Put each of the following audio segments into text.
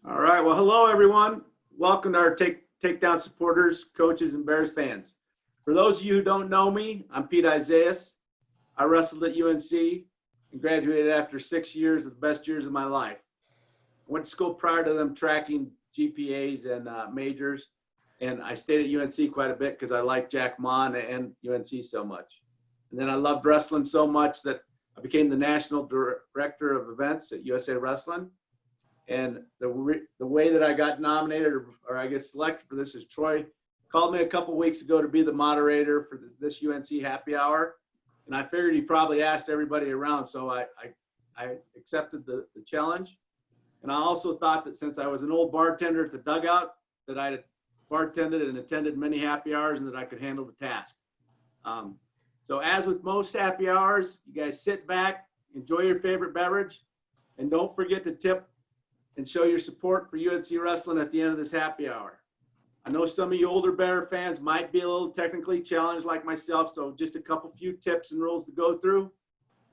All right. Well, hello, everyone. Welcome to our Takedown supporters, coaches, and Bears fans. For those of you who don't know me, I'm Pete Isaias. I wrestled at UNC and graduated after 6 years of the best years of my life. I went to school prior to them tracking GPAs and majors, and I stayed at UNC quite a bit because I liked Jack Mon and UNC so much. And then I loved wrestling so much that I became the national director of events at USA Wrestling. And the way that I got nominated or I guess selected for this is Troy called me a couple weeks ago to be the moderator for this UNC happy hour. And I figured he probably asked everybody around. So I accepted the challenge. And I also thought that since I was an old bartender at the dugout, that I had bartended and attended many happy hours and that I could handle the task. So as with most happy hours, you guys sit back, enjoy your favorite beverage, and don't forget to tip and show your support for UNC Wrestling at the end of this happy hour. I know some of you older Bear fans might be a little technically challenged like myself, so just a few tips and rules to go through.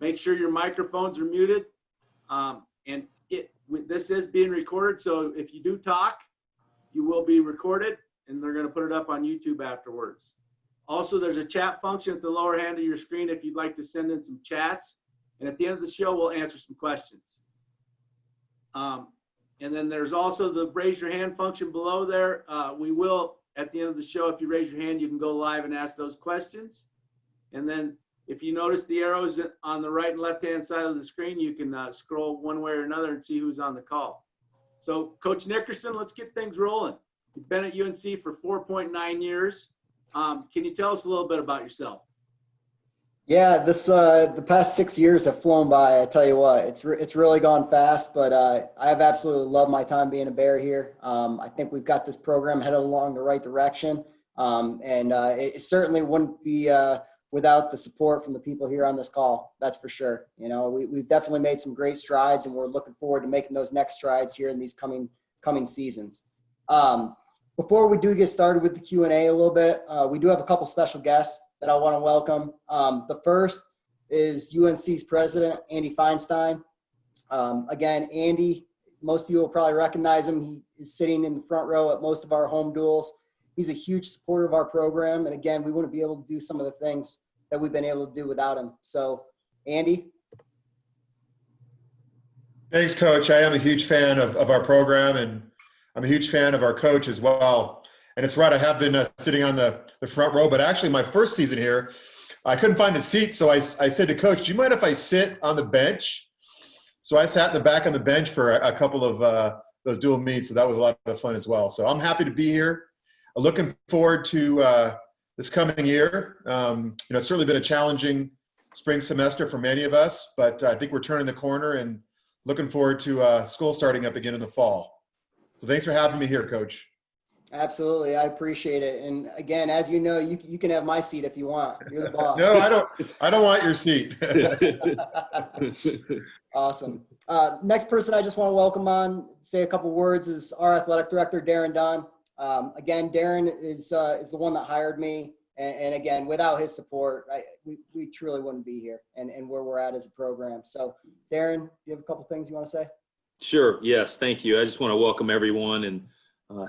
Make sure your microphones are muted. This is being recorded, so if you do talk, you will be recorded, and they're going to put it up on YouTube afterwards. Also, there's a chat function at the lower hand of your screen if you'd like to send in some chats. And at the end of the show, we'll answer some questions. And then there's also the raise your hand function below there. We will, at the end of the show, if you raise your hand, you can go live and ask those questions. And then if you notice the arrows on the right and left-hand side of the screen, you can scroll one way or another and see who's on the call. So Coach Nickerson, let's get things rolling. You've been at UNC for 4.9 years. Can you tell us a little bit about yourself? Yeah, the past 6 years have flown by. I tell you what, it's really gone fast. But I have absolutely loved my time being a Bear here. I think we've got this program headed along the right direction, and it certainly wouldn't be without the support from the people here on this call. That's for sure. You know, we've definitely made some great strides, and we're looking forward to making those next strides here in these coming seasons. Before we do get started with the Q&A a little bit, we do have a couple special guests that I want to welcome. The first is UNC's president, Andy Feinstein. Again, Andy, most of you will probably recognize him. He is sitting in the front row at most of our home duels. He's a huge supporter of our program. And again, we wouldn't be able to do some of the things that we've been able to do without him. So, Andy. Thanks, Coach. I am a huge fan of our program, and I'm a huge fan of our coach as well. And it's right, I have been sitting on the front row, but actually my first season here, I couldn't find a seat, so I said to Coach, do you mind if I sit on the bench? So I sat in the back on the bench for a couple of those dual meets, so that was a lot of fun as well. So I'm happy to be here. Looking forward to this coming year. It's certainly been a challenging spring semester for many of us, but I think we're turning the corner and looking forward to school starting up again in the fall. So thanks for having me here, Coach. Absolutely. I appreciate it. And again, as you know, you can have my seat if you want. You're the boss. No, I don't want your seat. Awesome. Next person I just want to welcome on, say a couple words, is our athletic director, Darren Dunn. Again, Darren is the one that hired me. And again, without his support, we truly wouldn't be here and where we're at as a program. So Darren, do you have a couple things you want to say? Sure. Yes. Thank you. I just want to welcome everyone and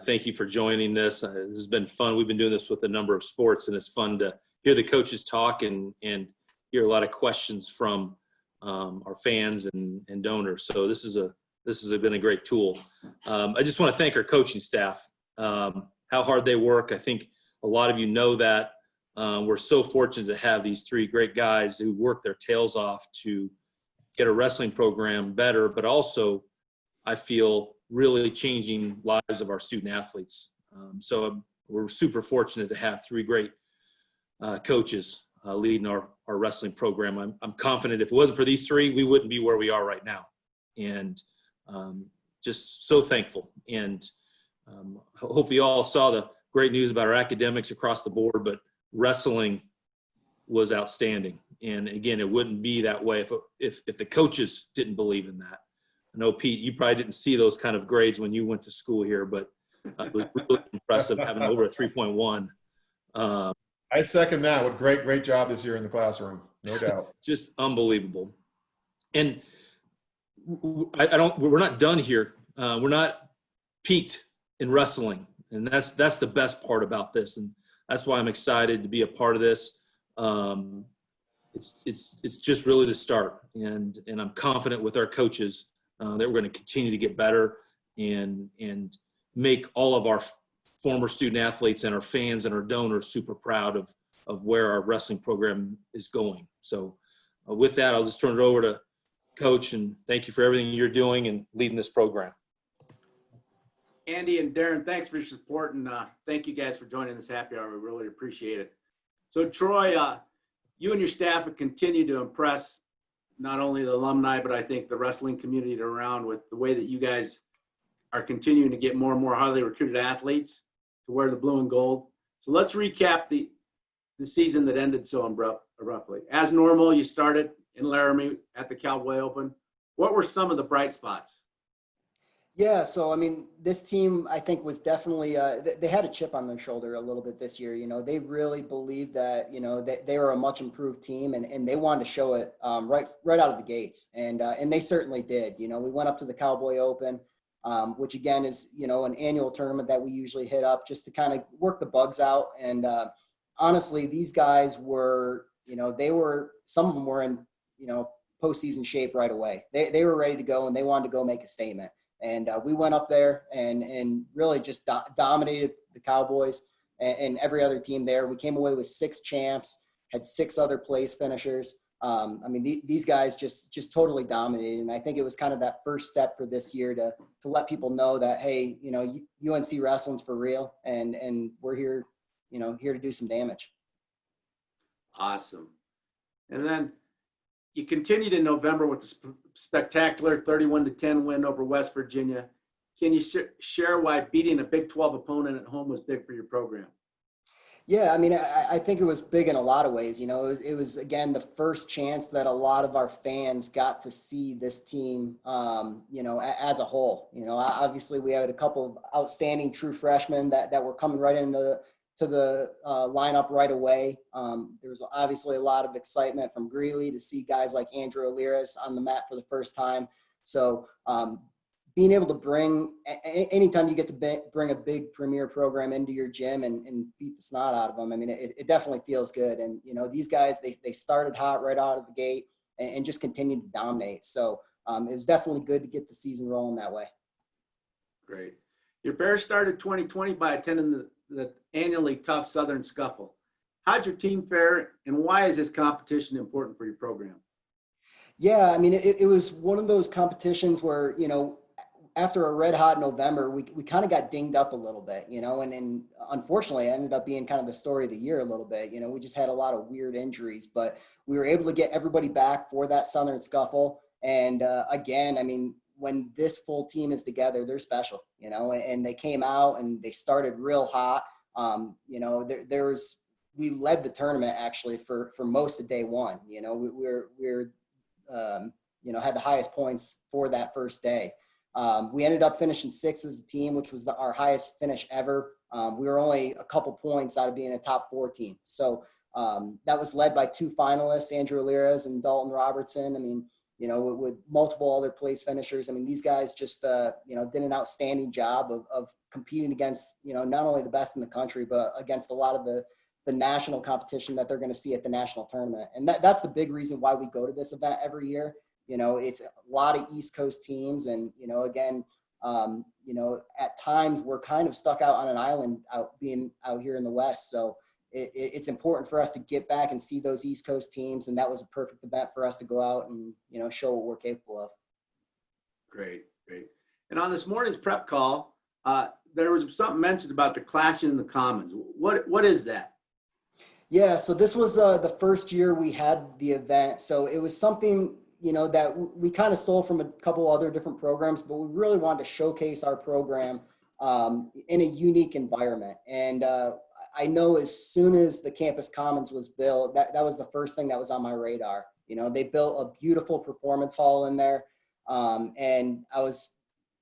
thank you for joining this. This has been fun. We've been doing this with a number of sports, and it's fun to hear the coaches talk and hear a lot of questions from our fans and donors. So this has been a great tool. I just want to thank our coaching staff, how hard they work. I think a lot of you know that. We're so fortunate to have these three great guys who work their tails off to get a wrestling program better, but also I feel really changing lives of our student athletes. So we're super fortunate to have three great coaches leading our wrestling program. I'm confident if it wasn't for these three, we wouldn't be where we are right now. And just so thankful. And hope you all saw the great news about our academics across the board, but wrestling was outstanding. And again, it wouldn't be that way if the coaches didn't believe in that. I know, Pete, you probably didn't see those kind of grades when you went to school here, but it was really impressive having over a 3.1. I'd second that. What great job this year in the classroom, no doubt. Just unbelievable. And we're not done here. We're not peaked in wrestling. And that's the best part about this. And that's why I'm excited to be a part of this. It's just really the start. And I'm confident with our coaches that we're going to continue to get better and make all of our former student athletes and our fans and our donors super proud of where our wrestling program is going. So with that, I'll just turn it over to Coach, and thank you for everything you're doing and leading this program. Andy and Darren, thanks for your support, and thank you guys for joining this happy hour. We really appreciate it. So Troy, you and your staff have continued to impress not only the alumni, but I think the wrestling community around with the way that you guys are continuing to get more and more highly recruited athletes to wear the blue and gold. So let's recap the season that ended so abruptly. As normal, you started in Laramie at the Cowboy Open. What were some of the bright spots? Yeah, so I mean, this team I think was definitely they had a chip on their shoulder a little bit this year. You know, they really believed that they were a much improved team, and they wanted to show it right out of the gates, and they certainly did. You know, we went up to the Cowboy Open, which again is an annual tournament that we usually hit up just to kind of work the bugs out. And honestly, these guys were some of them were in postseason shape right away. They were ready to go, and they wanted to go make a statement. And we went up there and really just dominated the Cowboys and every other team there. We came away with 6 champs, had 6 other place finishers. I mean, these guys just totally dominated. And I think it was kind of that first step for this year to let people know that, hey, UNC wrestling's for real, and we're here, here to do some damage. Awesome. And then you continued in November with the spectacular 31-10 win over West Virginia. Can you share why beating a Big 12 opponent at home was big for your program? Yeah, I mean, I think it was big in a lot of ways. It was again, the first chance that a lot of our fans got to see this team, as a whole. Obviously we had a couple of outstanding true freshmen that were coming right into the lineup right away. There was obviously a lot of excitement from Greeley to see guys like Andrew Aliris on the mat for the first time. So being able to bring, anytime you get to bring a big premier program into your gym and beat the snot out of them, I mean, it definitely feels good. And, these guys, they started hot right out of the gate and just continued to dominate. So it was definitely good to get the season rolling that way. Great. Your Bears started 2020 by attending the annually tough Southern Scuffle. How'd your team fare, and why is this competition important for your program? Yeah, I mean, it was one of those competitions where, after a red hot November, we kind of got dinged up a little bit, and unfortunately it ended up being kind of the story of the year a little bit. We just had a lot of weird injuries, but we were able to get everybody back for that Southern Scuffle. And again, I mean, when this full team is together, they're special, and they came out and they started real hot. We led the tournament actually for most of day one. We're had the highest points for that first day. We ended up finishing 6th as a team, which was our highest finish ever. We were only a couple points out of being a top 4 team. So that was led by 2 finalists, Andrew Aliras and Dalton Robertson. I mean, with multiple other place finishers. I mean, these guys just, did an outstanding job of competing against, not only the best in the country, but against a lot of the national competition that they're going to see at the national tournament. And that's the big reason why we go to this event every year. It's a lot of East Coast teams. And, again, at times we're kind of stuck out on an island being out here in the West. So it's important for us to get back and see those East Coast teams. And that was a perfect event for us to go out and, show what we're capable of. Great. And on this morning's prep call, there was something mentioned about the Clashing in the Commons. What is that? Yeah, so this was the first year we had the event. So it was something, that we kind of stole from a couple other different programs, but we really wanted to showcase our program in a unique environment. And I know as soon as the Campus Commons was built, that was the first thing that was on my radar. They built a beautiful performance hall in there. And I was,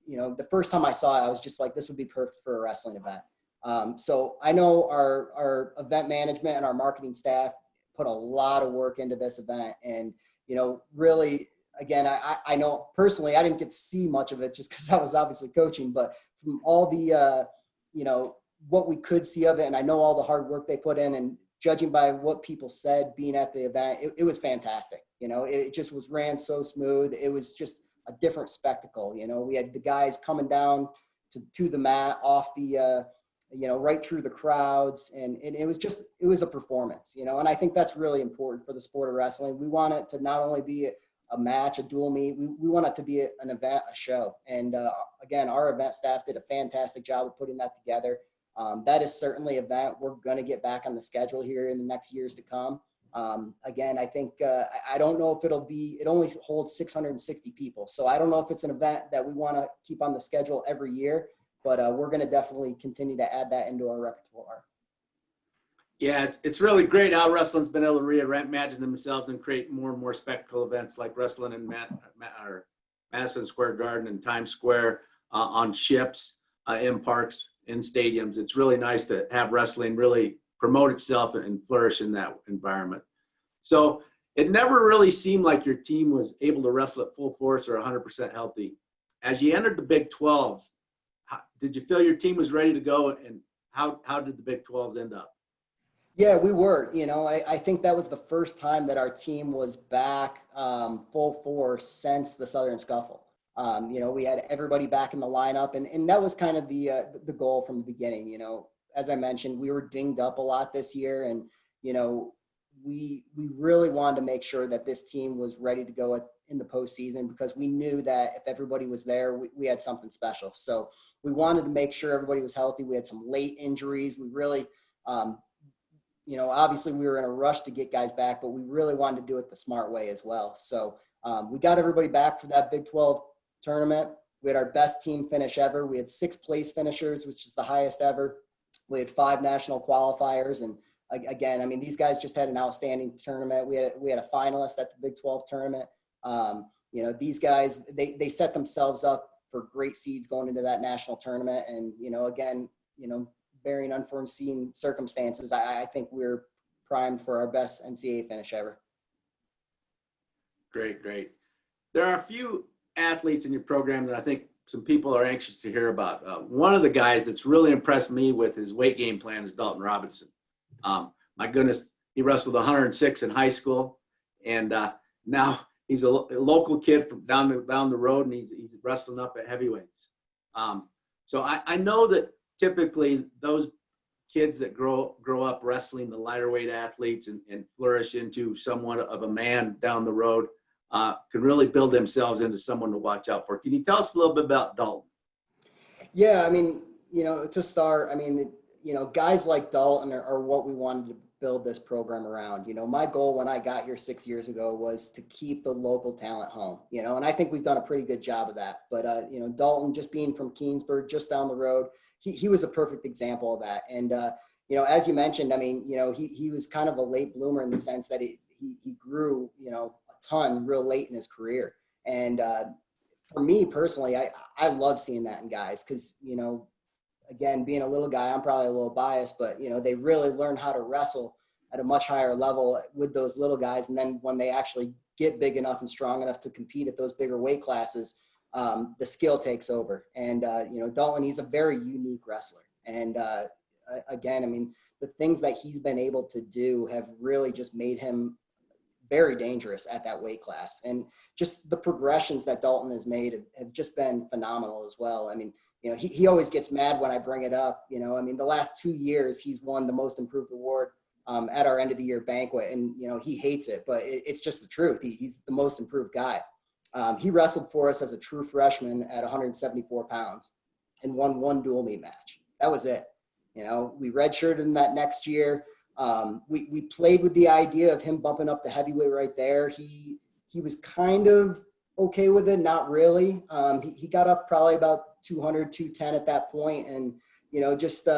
the first time I saw it, I was just like, this would be perfect for a wrestling event. So I know our event management and our marketing staff put a lot of work into this event. And, really, again, I know personally I didn't get to see much of it just because I was obviously coaching, but from all the, what we could see of it, and I know all the hard work they put in, and judging by what people said being at the event, it was fantastic. It just was ran so smooth. It was just a different spectacle. We had the guys coming down to the mat off the, right through the crowds. And it was a performance, and I think that's really important for the sport of wrestling. We want it to not only be a match, a dual meet, we want it to be an event, a show. And again, our event staff did a fantastic job of putting that together. That is certainly an event we're going to get back on the schedule here in the next years to come. Again, I think, I don't know if it only holds 660 people. So I don't know if it's an event that we want to keep on the schedule every year, but we're going to definitely continue to add that into our repertoire. Yeah, it's really great how wrestling's been able to reimagine themselves and create more and more spectacle events like wrestling in Madison Square Garden and Times Square, on ships, in parks, in stadiums. It's really nice to have wrestling really promote itself and flourish in that environment. So it never really seemed like your team was able to wrestle at full force or 100% healthy. As you entered the Big 12s, did you feel your team was ready to go, and how did the Big 12s end up? Yeah, we were. I think that was the first time that our team was back full force since the Southern Scuffle. We had everybody back in the lineup, and that was kind of the goal from the beginning. As I mentioned, we were dinged up a lot this year, and we really wanted to make sure that this team was ready to go in the postseason, because we knew that if everybody was there, we had something special. So we wanted to make sure everybody was healthy. We had some late injuries. We really, obviously we were in a rush to get guys back, but we really wanted to do it the smart way as well. So we got everybody back for that Big 12 tournament. We had our best team finish ever. We had 6 place finishers, which is the highest ever. We had 5 national qualifiers. And again, these guys just had an outstanding tournament. We had a finalist at the Big 12 tournament. These guys, they set themselves up for great seeds going into that national tournament. And, again, bearing unforeseen circumstances, I think we're primed for our best NCAA finish ever. Great. There are a few athletes in your program that I think some people are anxious to hear about. One of the guys that's really impressed me with his weight game plan is Dalton Robinson. My goodness, he wrestled 106 in high school, and now he's a local kid from down the road, and he's wrestling up at heavyweights. So I know that typically those kids that grow up wrestling the lighter weight athletes and flourish into somewhat of a man down the road can really build themselves into someone to watch out for. Can you tell us a little bit about Dalton? Yeah, to start, guys like Dalton are what we wanted to build this program around. My goal when I got here 6 years ago was to keep the local talent home, and I think we've done a pretty good job of that. But, Dalton, just being from Keensburg, just down the road, he was a perfect example of that. And, as you mentioned, he was kind of a late bloomer in the sense that he grew, a ton real late in his career. And for me personally, I love seeing that in guys because, again, being a little guy, I'm probably a little biased, but, they really learn how to wrestle at a much higher level with those little guys. And then when they actually get big enough and strong enough to compete at those bigger weight classes, the skill takes over. And, Dalton, he's a very unique wrestler. And again, the things that he's been able to do have really just made him very dangerous at that weight class. And just the progressions that Dalton has made have just been phenomenal as well. He always gets mad when I bring it up. The last 2 years, he's won the most improved award at our end of the year banquet. And, he hates it, but it's just the truth. He's the most improved guy. He wrestled for us as a true freshman at 174 pounds and won 1 dual meet match. That was it. We redshirted him that next year. We played with the idea of him bumping up the heavyweight right there. He was kind of okay with it, not really. He got up probably about 200, 210 at that point and, just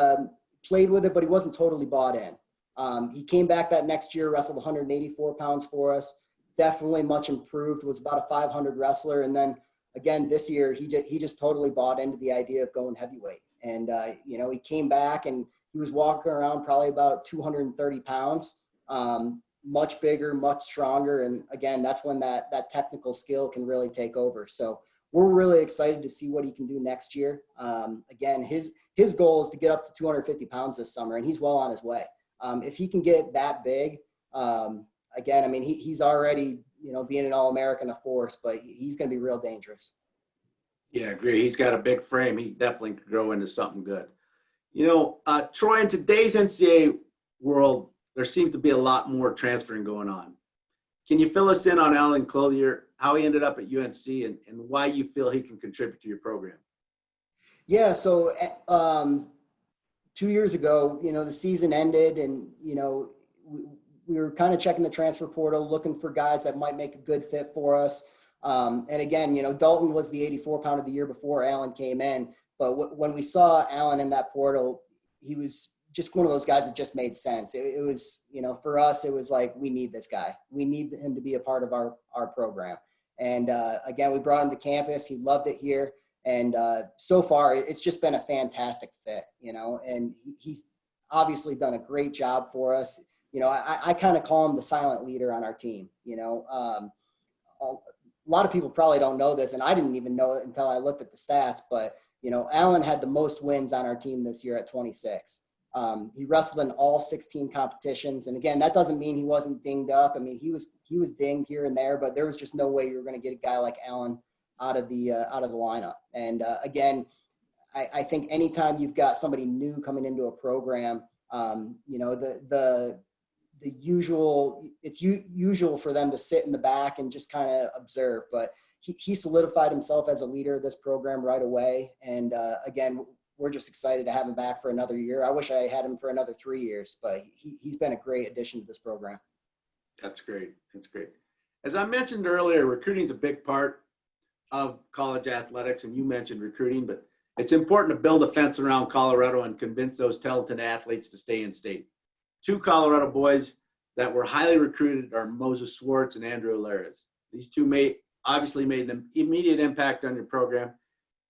played with it, but he wasn't totally bought in. He came back that next year, wrestled 184 pounds for us. Definitely much improved, was about a 500 wrestler. And then again, this year, he just totally bought into the idea of going heavyweight. And, he came back and he was walking around probably about 230 pounds. much bigger, much stronger. And again, that's when that technical skill can really take over. So we're really excited to see what he can do next year. Again, his goal is to get up to 250 pounds this summer, and he's well on his way. If he can get that big, again, I mean, he's already, being an All-American, a force, but he's going to be real dangerous. Yeah, I agree. He's got a big frame. He definitely could grow into something good. Troy, in today's NCAA world, there seems to be a lot more transferring going on. Can you fill us in on Alan Clothier, how he ended up at UNC, and why you feel he can contribute to your program? Yeah, so 2 years ago, the season ended, and, we were kind of checking the transfer portal, looking for guys that might make a good fit for us. And again, Dalton was the 84-pounder the year before Alan came in. But when we saw Alan in that portal, he was just one of those guys that just made sense. It was, for us, it was like, we need this guy. We need him to be a part of our program. And again, we brought him to campus. He loved it here. And so far, it's just been a fantastic fit, and he's obviously done a great job for us. I kind of call him the silent leader on our team. A lot of people probably don't know this, and I didn't even know it until I looked at the stats, but Alan had the most wins on our team this year at 26. He wrestled in all 16 competitions. And again, that doesn't mean he wasn't dinged up. I mean, he was dinged here and there, but there was just no way you were going to get a guy like Alan out of the lineup. And again, I think anytime you've got somebody new coming into a program, the usual, it's usual for them to sit in the back and just kind of observe, but he solidified himself as a leader of this program right away. And again, we're just excited to have him back for another year. I wish I had him for another 3 years, but he's been a great addition to this program. That's great. That's great. As I mentioned earlier, recruiting is a big part of college athletics, and you mentioned recruiting, but it's important to build a fence around Colorado and convince those talented athletes to stay in state. 2 Colorado boys that were highly recruited are Moses Swartz and Andrew Alares. These two obviously made an immediate impact on your program.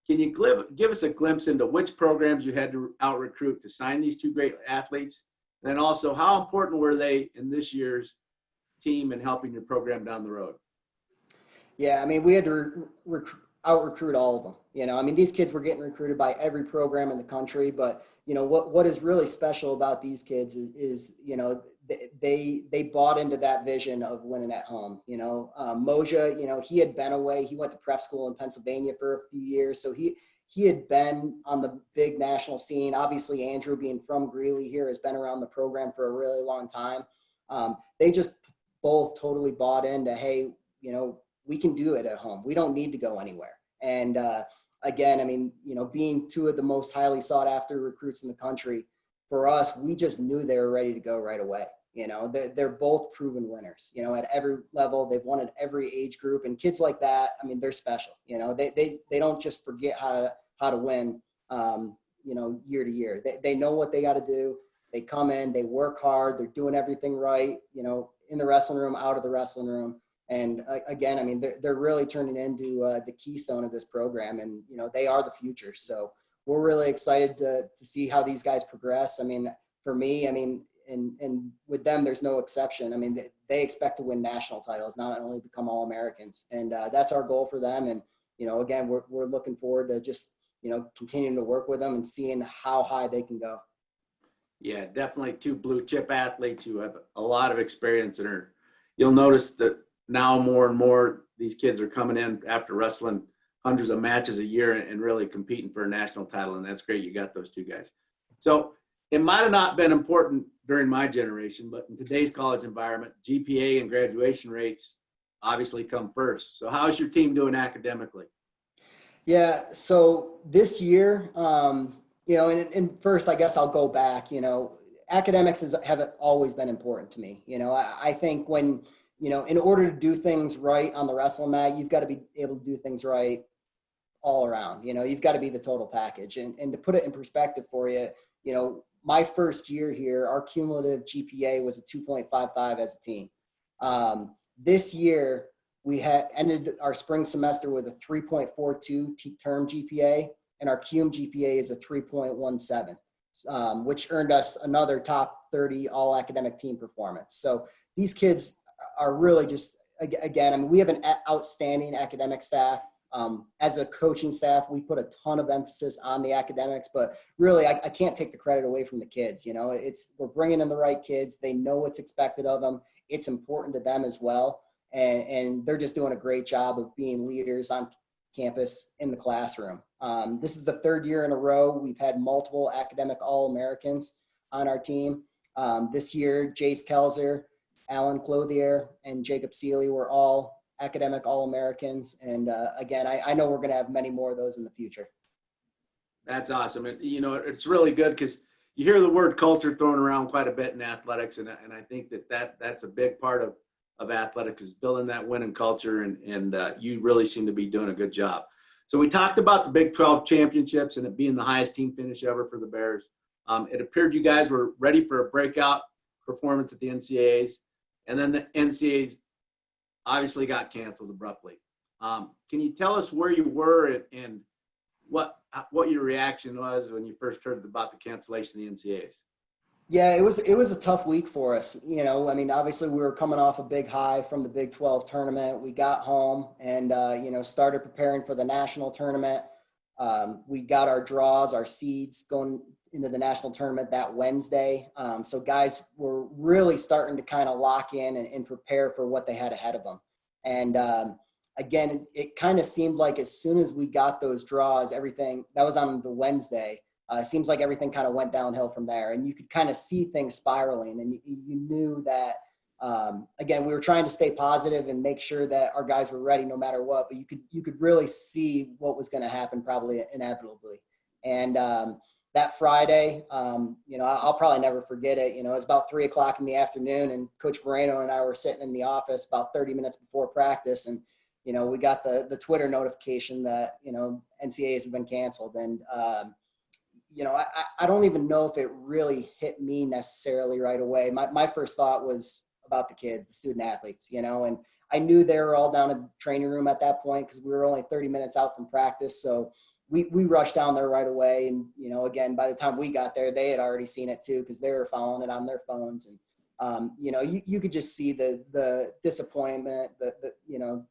Can you give us a glimpse into which programs you had to out-recruit to sign these 2 great athletes? And then also, how important were they in this year's team and helping your program down the road? Yeah, I mean, we had to out-recruit all of them. I mean, these kids were getting recruited by every program in the country, but, what is really special about these kids is they bought into that vision of winning at home. Moja, he had been away. He went to prep school in Pennsylvania for a few years. So he had been on the big national scene. Obviously, Andrew, being from Greeley here, has been around the program for a really long time. They just both totally bought into, hey, we can do it at home. We don't need to go anywhere. And again, I mean, being 2 of the most highly sought after recruits in the country, for us, we just knew they were ready to go right away. They're both proven winners, at every level. They've won at every age group, and kids like that, I mean, they're special. They don't just forget how to win, year to year. They know what they got to do. They come in, they work hard, they're doing everything right, in the wrestling room, out of the wrestling room. And again, I mean, they're really turning into the keystone of this program, and, they are the future. So we're really excited to see how these guys progress. I mean, for me, I mean, and with them, there's no exception. I mean, they expect to win national titles, not only become All-Americans. And that's our goal for them. And, again, we're looking forward to just, continuing to work with them and seeing how high they can go. Yeah, definitely 2 blue chip athletes who have a lot of experience, and you'll notice that now more and more these kids are coming in after wrestling hundreds of matches a year and really competing for a national title. And that's great. You got those 2 guys. So it might have not been important during my generation, but in today's college environment, GPA and graduation rates obviously come first. So how's your team doing academically? Yeah, so this year, and first, I guess I'll go back, academics have always been important to me. I think when, in order to do things right on the wrestling mat, you've got to be able to do things right all around. You've got to be the total package. And to put it in perspective for you, my first year here, our cumulative GPA was a 2.55 as a team. This year, we had ended our spring semester with a 3.42 term GPA, and our cum GPA is a 3.17, which earned us another top 30 all academic team performance. So these kids are really just, again, I mean, we have an outstanding academic staff. As a coaching staff, we put a ton of emphasis on the academics, but really I can't take the credit away from the kids. You know, we're bringing in the right kids. They know what's expected of them. It's important to them as well. And they're just doing a great job of being leaders on campus in the classroom. This is the third year in a row we've had multiple academic All-Americans on our team. This year, Jace Kelzer, Alan Clothier, and Jacob Seeley were all academic All-Americans. And again, I know we're going to have many more of those in the future. That's awesome. And, you know, it's really good because you hear the word culture thrown around quite a bit in athletics. And I think that's a big part of athletics is building that winning culture. And you really seem to be doing a good job. So we talked about the Big 12 championships and it being the highest team finish ever for the Bears. It appeared you guys were ready for a breakout performance at the NCAAs. And then the NCAAs obviously got canceled abruptly. Can you tell us where you were and what your reaction was when you first heard about the cancellation of the NCAAs? Yeah, it was a tough week for us. You know, I mean, obviously we were coming off a big high from the Big 12 tournament. We got home and, you know, started preparing for the national tournament. We got our draws, our seeds going into the national tournament that Wednesday. So guys were really starting to kind of lock in and prepare for what they had ahead of them. And again, it kind of seemed like as soon as we got those draws, everything that was on the Wednesday, seems like everything kind of went downhill from there. And you could kind of see things spiraling and you knew that, again, we were trying to stay positive and make sure that our guys were ready no matter what, but you could really see what was going to happen probably inevitably. And that Friday, you know, I'll probably never forget it. You know, it was about 3:00 in the afternoon and Coach Moreno and I were sitting in the office about 30 minutes before practice. And, you know, we got the Twitter notification that, you know, NCAAs have been canceled. And, you know, I don't even know if it really hit me necessarily right away. My first thought was about the kids, the student athletes, you know, and I knew they were all down in the training room at that point because we were only 30 minutes out from practice. So we rushed down there right away. And, you know, again, by the time we got there, they had already seen it too because they were following it on their phones. And, you know, you could just see the disappointment, you know,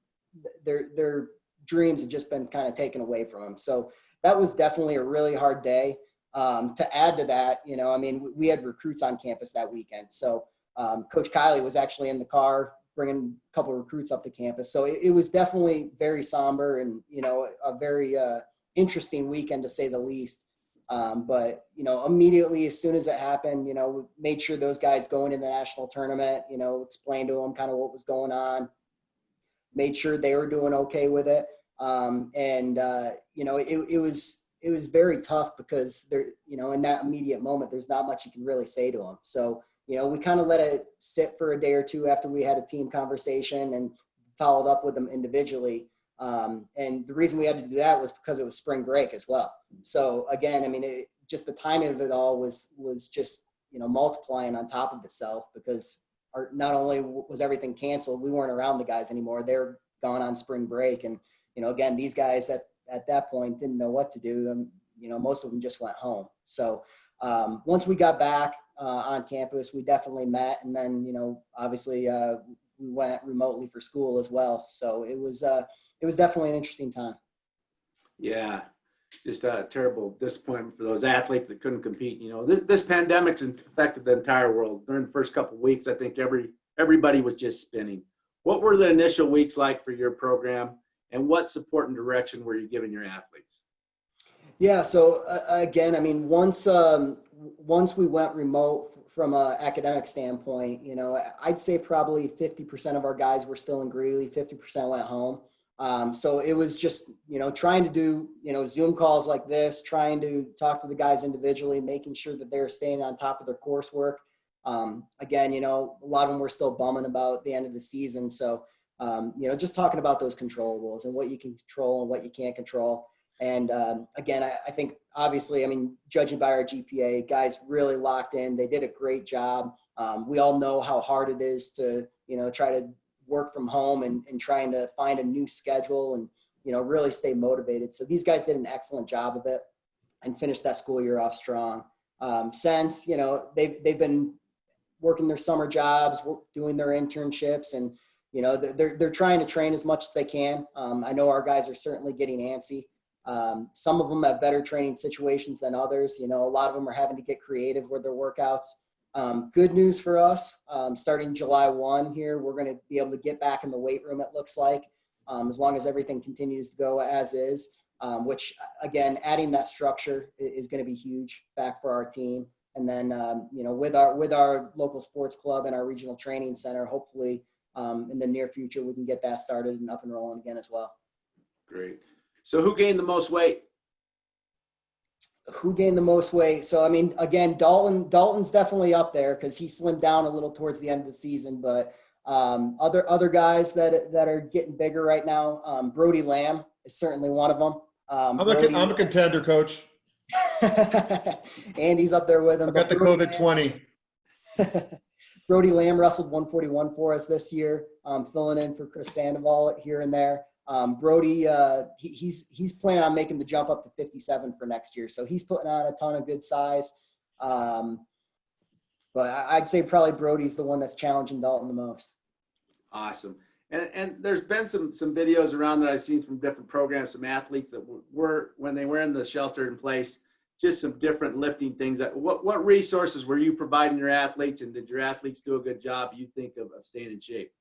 their dreams had just been kind of taken away from them. So that was definitely a really hard day. To add to that, you know, I mean, we had recruits on campus that weekend. So Coach Kiley was actually in the car bringing a couple of recruits up to campus. So it was definitely very somber and, you know, a very interesting weekend to say the least. But, you know, immediately as soon as it happened, you know, we made sure those guys going in the national tournament, you know, explained to them kind of what was going on, made sure they were doing okay with it. You know, it was very tough because there, you know, in that immediate moment, there's not much you can really say to them. So, you know, we kind of let it sit for a day or two after we had a team conversation and followed up with them individually. And the reason we had to do that was because it was spring break as well. So again, I mean, just the timing of it all was just, you know, multiplying on top of itself because not only was everything canceled, we weren't around the guys anymore. They were gone on spring break. And, you know, again, these guys at that point didn't know what to do. You know, most of them just went home. So once we got back on campus, we definitely met. And then, you know, obviously we went remotely for school as well. So it was definitely an interesting time. Yeah, just a terrible disappointment for those athletes that couldn't compete. You know, this pandemic's affected the entire world. During the first couple of weeks, I think everybody was just spinning. What were the initial weeks like for your program? And what support and direction were you giving your athletes? Yeah, so again, I mean, once we went remote from an academic standpoint, you know, I'd say probably 50% of our guys were still in Greeley, 50% went home. So it was just, you know, trying to do, you know, Zoom calls like this, trying to talk to the guys individually, making sure that they're staying on top of their coursework. Again, you know, a lot of them were still bumming about the end of the season. So, you know, just talking about those controllables and what you can control and what you can't control. And again, I think obviously, I mean, judging by our GPA, guys really locked in. They did a great job. We all know how hard it is to, you know, try to work from home and trying to find a new schedule and, you know, really stay motivated. So these guys did an excellent job of it and finished that school year off strong. Since, you know, they've been working their summer jobs, doing their internships, and they're trying to train as much as they can. I know our guys are certainly getting antsy. Some of them have better training situations than others. A lot of them are having to get creative with their workouts. Good news for us, starting July 1 here, we're going to be able to get back in the weight room, it looks like, as long as everything continues to go as is, which, again, adding that structure is going to be huge back for our team. And then, with our local sports club and our regional training center, hopefully in the near future, we can get that started and up and rolling again as well. Great. So who gained the most weight? Who gained the most weight? So, I mean, again, Dalton's definitely up there because he slimmed down a little towards the end of the season. But other guys that are getting bigger right now, Brody Lamb is certainly one of them. I'm a contender, Coach. Andy's up there with him. I got the COVID-20. Brody Lamb wrestled 141 for us this year, filling in for Chris Sandoval here and there. Brody, he's planning on making the jump up to 57 for next year. So he's putting on a ton of good size. But I'd say probably Brody's the one that's challenging Dalton the most. Awesome. And there's been some videos around that I've seen from different programs, some athletes that were, when they were in the shelter in place, just some different lifting things. What resources were you providing your athletes, and did your athletes do a good job, you think, of staying in shape?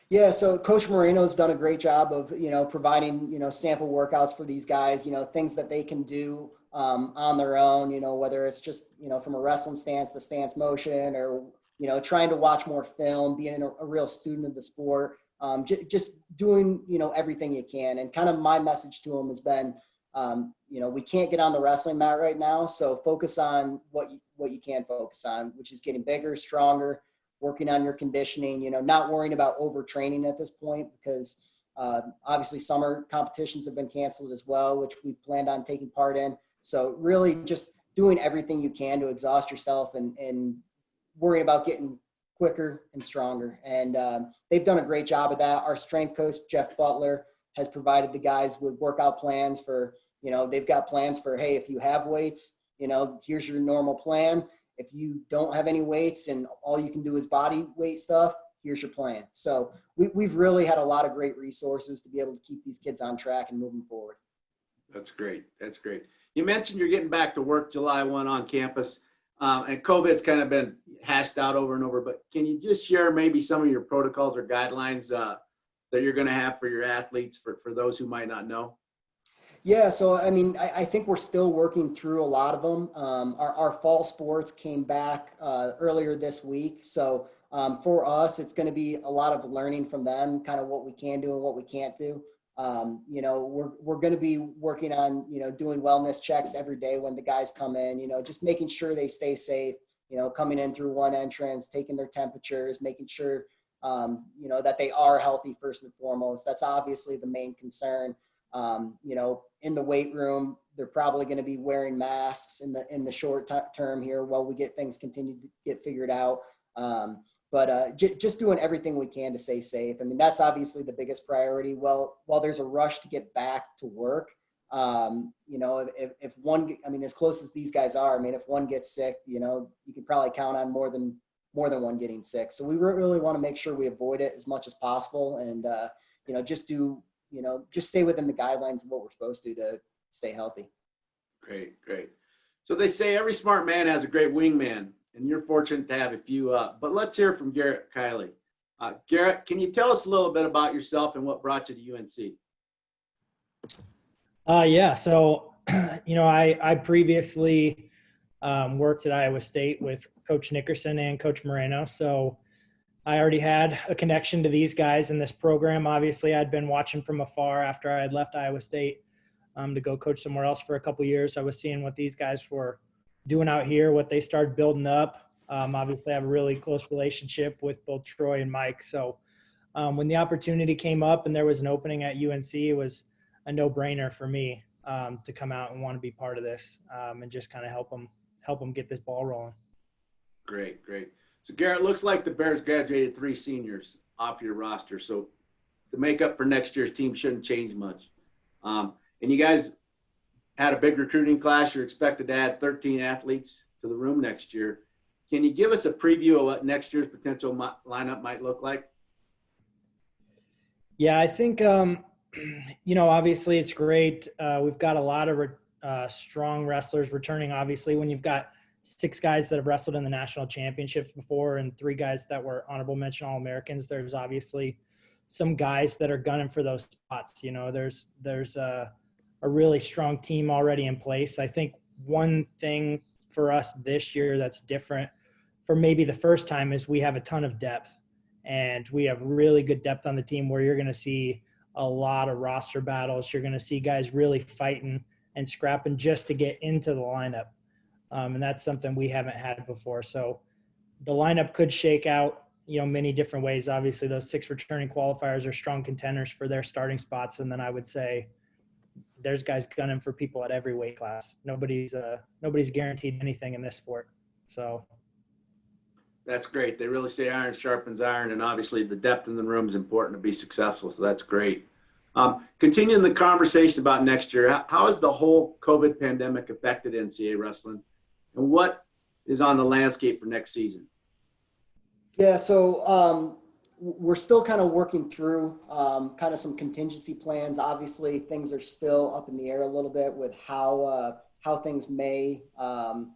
Yeah, so Coach Moreno's done a great job of, providing, sample workouts for these guys, things that they can do on their own, whether it's just, from a wrestling stance, the stance motion, or, trying to watch more film, being a real student of the sport, just doing, everything you can. And kind of my message to them has been, we can't get on the wrestling mat right now, so focus on what you can focus on, which is getting bigger, stronger, working on your conditioning, not worrying about overtraining at this point because obviously summer competitions have been canceled as well, which we planned on taking part in. So really just doing everything you can to exhaust yourself and worrying about getting quicker and stronger. And they've done a great job of that. Our strength coach, Jeff Butler, has provided the guys with workout plans for, they've got plans for, hey, if you have weights, here's your normal plan. If you don't have any weights and all you can do is body weight stuff, here's your plan. So we've really had a lot of great resources to be able to keep these kids on track and moving forward. That's great. That's great. You mentioned you're getting back to work July 1 on campus, and COVID's kind of been hashed out over and over, but can you just share maybe some of your protocols or guidelines that you're going to have for your athletes for those who might not know? Yeah, so I mean, I think we're still working through a lot of them. Our fall sports came back earlier this week. So for us, it's going to be a lot of learning from them, kind of what we can do and what we can't do. We're going to be working on, doing wellness checks every day when the guys come in, just making sure they stay safe, coming in through one entrance, taking their temperatures, making sure, that they are healthy first and foremost. That's obviously the main concern. In the weight room, they're probably going to be wearing masks in the short term here while we get things continue to get figured out. But just doing everything we can to stay safe. I mean, that's obviously the biggest priority. Well, while there's a rush to get back to work, if one, I mean, as close as these guys are, I mean, if one gets sick, you can probably count on more than one getting sick. So we really want to make sure we avoid it as much as possible and, just stay within the guidelines of what we're supposed to stay healthy. Great. So they say every smart man has a great wingman, and you're fortunate to have a few. But let's hear from Garett Kiley. Garett, can you tell us a little bit about yourself and what brought you to UNC? Yeah. So, I previously worked at Iowa State with Coach Nickerson and Coach Moreno. So I already had a connection to these guys in this program. Obviously, I'd been watching from afar after I had left Iowa State to go coach somewhere else for a couple of years. I was seeing what these guys were doing out here, what they started building up. Obviously, I have a really close relationship with both Troy and Mike. So when the opportunity came up and there was an opening at UNC, it was a no-brainer for me to come out and want to be part of this and just kind of help them get this ball rolling. Great. So, Garett, looks like the Bears graduated 3 seniors off your roster. So the makeup for next year's team shouldn't change much. And you guys had a big recruiting class. You're expected to add 13 athletes to the room next year. Can you give us a preview of what next year's potential lineup might look like? Yeah, I think, obviously it's great. We've got a lot of strong wrestlers returning, obviously, when you've got 6 guys that have wrestled in the national championships before and 3 guys that were honorable mention All-Americans. There's obviously some guys that are gunning for those spots. There's a really strong team already in place. I think one thing for us this year that's different for maybe the first time is we have a ton of depth, and we have really good depth on the team where you're going to see a lot of roster battles. You're going to see guys really fighting and scrapping just to get into the lineup. And that's something we haven't had before. So the lineup could shake out, many different ways. Obviously, those 6 returning qualifiers are strong contenders for their starting spots. And then I would say there's guys gunning for people at every weight class. Nobody's guaranteed anything in this sport. So that's great. They really say iron sharpens iron, and obviously the depth in the room is important to be successful. So that's great. Continuing the conversation about next year, how has the whole COVID pandemic affected NCAA wrestling, and what is on the landscape for next season? Yeah, so we're still kind of working through kind of some contingency plans. Obviously, things are still up in the air a little bit with how things may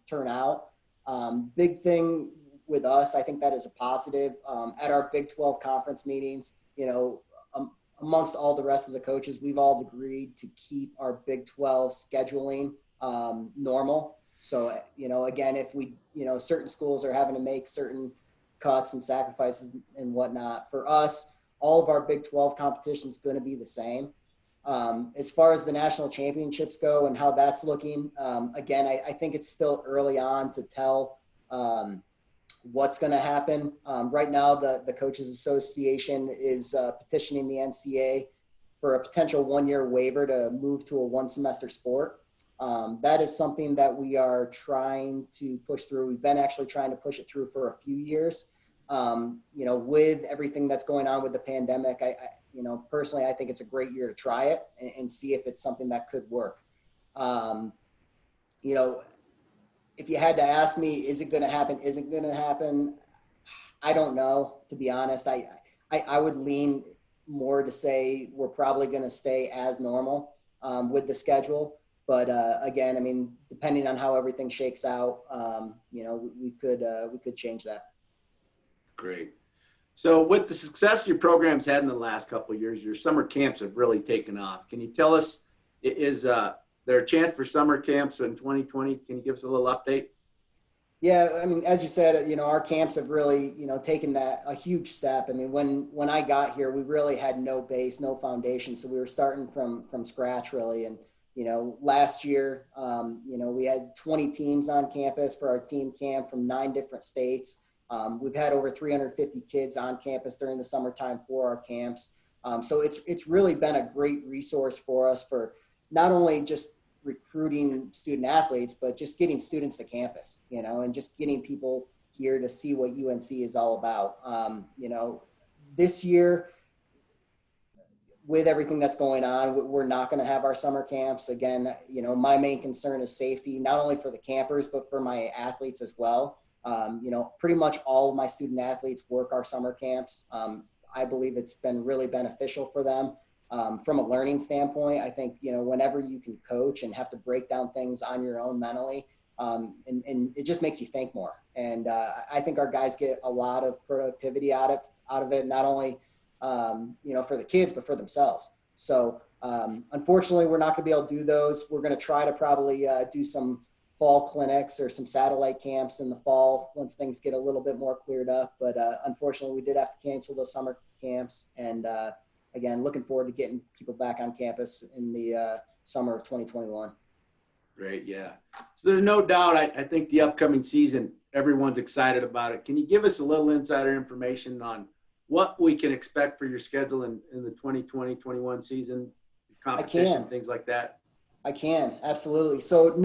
turn out. Big thing with us, I think that is a positive. At our Big 12 conference meetings, amongst all the rest of the coaches, we've all agreed to keep our Big 12 scheduling normal. So, again, if we, certain schools are having to make certain cuts and sacrifices and whatnot, for us, all of our Big 12 competition is going to be the same. As far as the national championships go and how that's looking, again, I think it's still early on to tell what's going to happen. Right now, the Coaches Association is petitioning the NCAA for a potential 1-year waiver to move to a 1-semester sport. That is something that we are trying to push through. We've been actually trying to push it through for a few years. With everything that's going on with the pandemic, personally, I think it's a great year to try it and see if it's something that could work. If you had to ask me, is it going to happen? Is it going to happen? I don't know, to be honest. I would lean more to say we're probably going to stay as normal with the schedule. But again, depending on how everything shakes out, we could change that. Great. So with the success your program's had in the last couple of years, your summer camps have really taken off. Can you tell us, is there a chance for summer camps in 2020? Can you give us a little update? Yeah, as you said, our camps have really, taken a huge step. When I got here, we really had no base, no foundation. So we were starting from scratch, really. And, last year, we had 20 teams on campus for our team camp from 9 different states. We've had over 350 kids on campus during the summertime for our camps. So it's really been a great resource for us for not only just recruiting student athletes, but just getting students to campus, and just getting people here to see what UNC is all about. This year, with everything that's going on, we're not going to have our summer camps. Again, my main concern is safety, not only for the campers, but for my athletes as well. Pretty much all of my student athletes work our summer camps. I believe it's been really beneficial for them. From a learning standpoint, I think, whenever you can coach and have to break down things on your own mentally, and it just makes you think more. And I think our guys get a lot of productivity out of it, not only, for the kids, but for themselves. So unfortunately, we're not going to be able to do those. We're going to try to probably do some fall clinics or some satellite camps in the fall once things get a little bit more cleared up. But unfortunately, we did have to cancel those summer camps. And again, looking forward to getting people back on campus in the summer of 2021. Great, yeah. So there's no doubt, I think the upcoming season, everyone's excited about it. Can you give us a little insider information on what we can expect for your schedule in the 2020-21 season, competition, things like that? I can, absolutely. So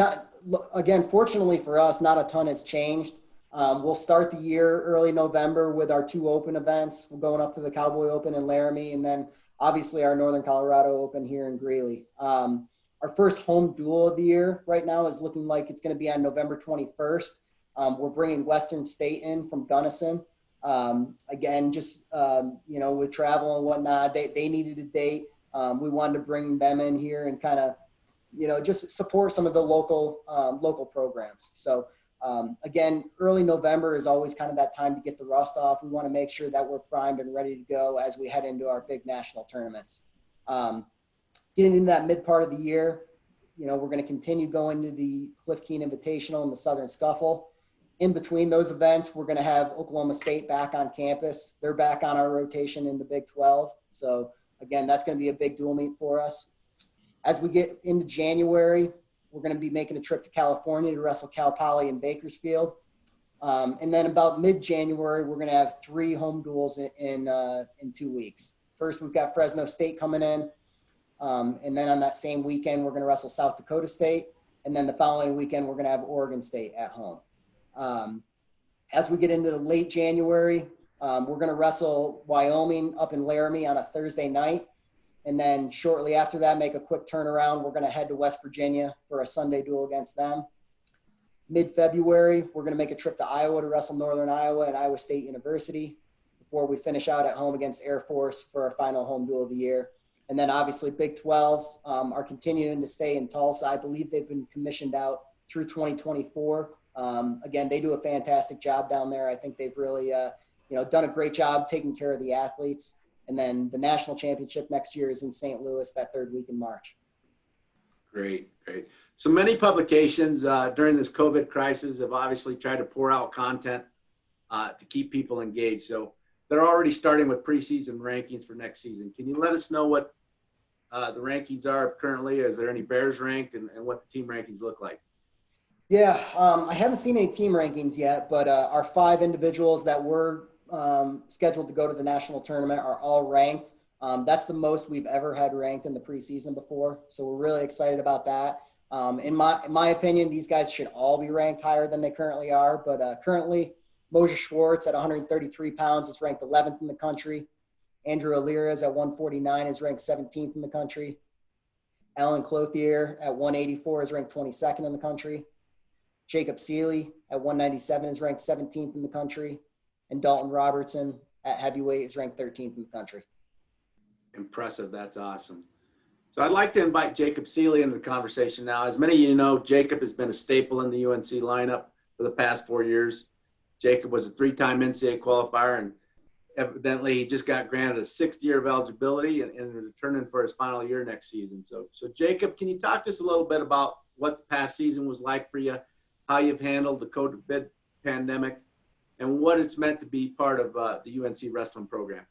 fortunately for us, not a ton has changed. We'll start the year early November with our 2 open events. We're going up to the Cowboy Open in Laramie, and then obviously our Northern Colorado Open here in Greeley. Our first home duel of the year right now is looking like it's going to be on November 21st. We're bringing Western State in from Gunnison. Again, just, with travel and whatnot, they needed a date. We wanted to bring them in here and kind of, just support some of the local programs. So, again, early November is always kind of that time to get the rust off. We want to make sure that we're primed and ready to go as we head into our big national tournaments. Getting into that mid part of the year, we're going to continue going to the Cliff Keen Invitational and the Southern Scuffle. In between those events, we're going to have Oklahoma State back on campus. They're back on our rotation in the Big 12. So, again, that's going to be a big dual meet for us. As we get into January, we're going to be making a trip to California to wrestle Cal Poly in Bakersfield. And then about mid-January, we're going to have 3 home duels in 2 weeks. First, we've got Fresno State coming in. And then on that same weekend, we're going to wrestle South Dakota State. And then the following weekend, we're going to have Oregon State at home. As we get into late January, we're going to wrestle Wyoming up in Laramie on a Thursday night. And then shortly after that, make a quick turnaround. We're going to head to West Virginia for a Sunday duel against them. Mid-February, we're going to make a trip to Iowa to wrestle Northern Iowa at Iowa State University before we finish out at home against Air Force for our final home duel of the year. And then obviously Big 12s are continuing to stay in Tulsa. I believe they've been commissioned out through 2024. Again, they do a fantastic job down there. I think they've really, done a great job taking care of the athletes. And then the national championship next year is in St. Louis that 3rd week in March. Great. So many publications during this COVID crisis have obviously tried to pour out content to keep people engaged. So they're already starting with preseason rankings for next season. Can you let us know what the rankings are currently? Is there any Bears ranked and what the team rankings look like? Yeah, I haven't seen any team rankings yet, but our 5 individuals that were scheduled to go to the national tournament are all ranked. That's the most we've ever had ranked in the preseason before. So we're really excited about that. In my opinion, these guys should all be ranked higher than they currently are. But currently, Moshe Schwartz at 133 pounds is ranked 11th in the country. Andrew Alirez at 149 is ranked 17th in the country. Alan Clothier at 184 is ranked 22nd in the country. Jacob Seeley at 197 is ranked 17th in the country. And Dalton Robertson at heavyweight is ranked 13th in the country. Impressive. That's awesome. So I'd like to invite Jacob Seeley into the conversation now. As many of you know, Jacob has been a staple in the UNC lineup for the past 4 years. Jacob was a 3-time NCAA qualifier, and evidently he just got granted a 6th year of eligibility and is returning for his final year next season. So Jacob, can you talk to us a little bit about what the past season was like for you, how you've handled the COVID pandemic, and what it's meant to be part of the UNC wrestling program?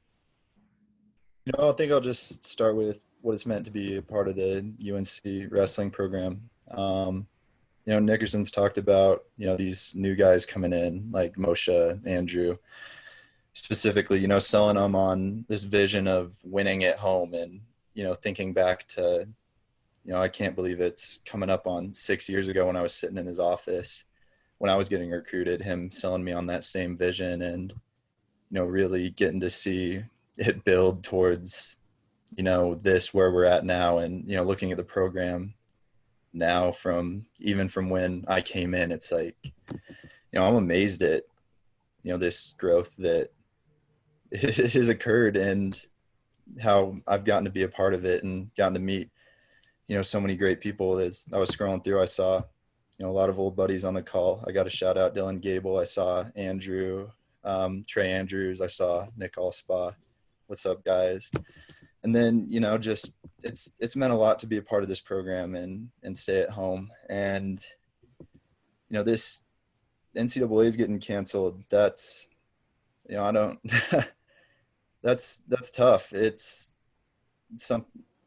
I think I'll just start with what it's meant to be a part of the UNC wrestling program. Nickerson's talked about, these new guys coming in like Moshe, Andrew, specifically, selling them on this vision of winning at home and, thinking back to, I can't believe it's coming up on 6 years ago when I was sitting in his office when I was getting recruited, him selling me on that same vision and, really getting to see it build towards, this where we're at now and, looking at the program now from when I came in, it's like, I'm amazed at, this growth that has occurred and how I've gotten to be a part of it and gotten to meet, so many great people. As I was scrolling through, I saw, a lot of old buddies on the call. I got to shout out Dylan Gable. I saw Andrew, Trey Andrews. I saw Nick Allspaw. What's up, guys? And then, just it's meant a lot to be a part of this program and stay at home. And, this NCAA is getting canceled. That's, I don't, that's tough. It's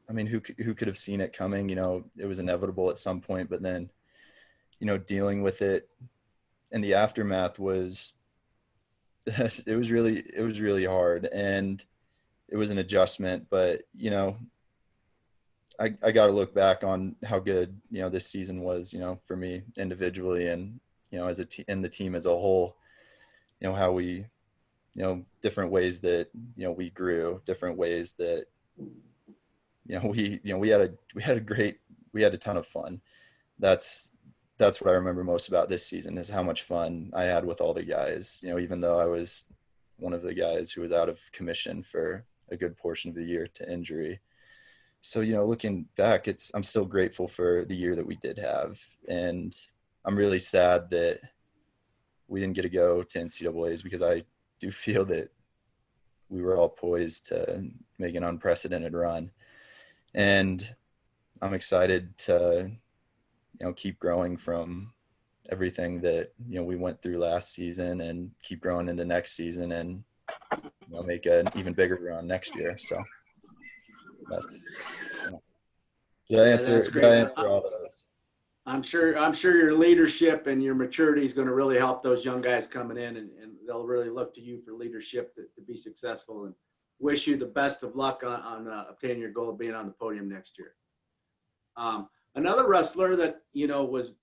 who could have seen it coming? It was inevitable at some point, but then, dealing with it and the aftermath was, it was really hard. And it was an adjustment, but, I got to look back on how good, this season was, for me individually and, as and the team as a whole, how we, different ways that, we grew, different ways that, we had a ton of fun. That's that's what I remember most about this season is how much fun I had with all the guys. Even though I was one of the guys who was out of commission for a good portion of the year to injury. So, looking back, I'm still grateful for the year that we did have. And I'm really sad that we didn't get to go to NCAAs because I do feel that we were all poised to make an unprecedented run. And I'm excited to, keep growing from everything that, we went through last season and keep growing into next season and, make an even bigger run next year. So that's, did I answer all those? I'm sure your leadership and your maturity is going to really help those young guys coming in, and they'll really look to you for leadership to be successful, and wish you the best of luck on obtaining your goal of being on the podium next year. Another wrestler that, was,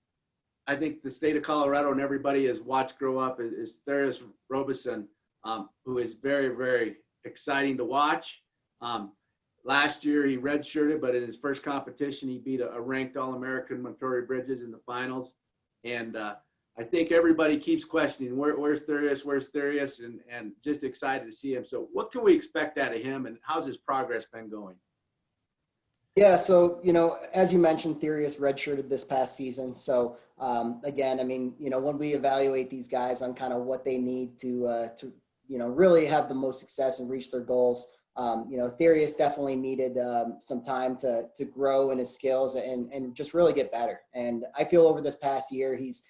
I think the state of Colorado and everybody has watched grow up is Darren Dunn, who is very, very exciting to watch. Last year he redshirted, but in his first competition, he beat a ranked All-American Montori Bridges in the finals. And I think everybody keeps questioning, where's Therius, and just excited to see him. So what can we expect out of him, and how's his progress been going? Yeah, so, as you mentioned, Therius redshirted this past season. So, again, when we evaluate these guys on kind of what they need to really have the most success and reach their goals, Therius definitely needed some time to grow in his skills and just really get better. And I feel over this past year, he's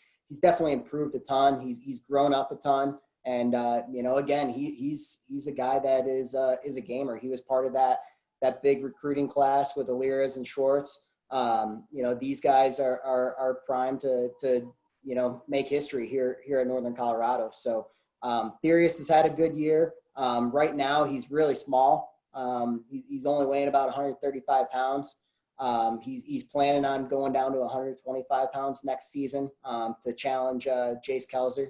definitely improved a ton. He's grown up a ton. And, again, he's a guy that is a gamer. He was part of that big recruiting class with Aliras and Schwartz. These guys are primed to make history here in Northern Colorado. So Therius has had a good year. Right now he's really small. He's only weighing about 135 pounds. He's planning on going down to 125 pounds next season to challenge Jace Kelzer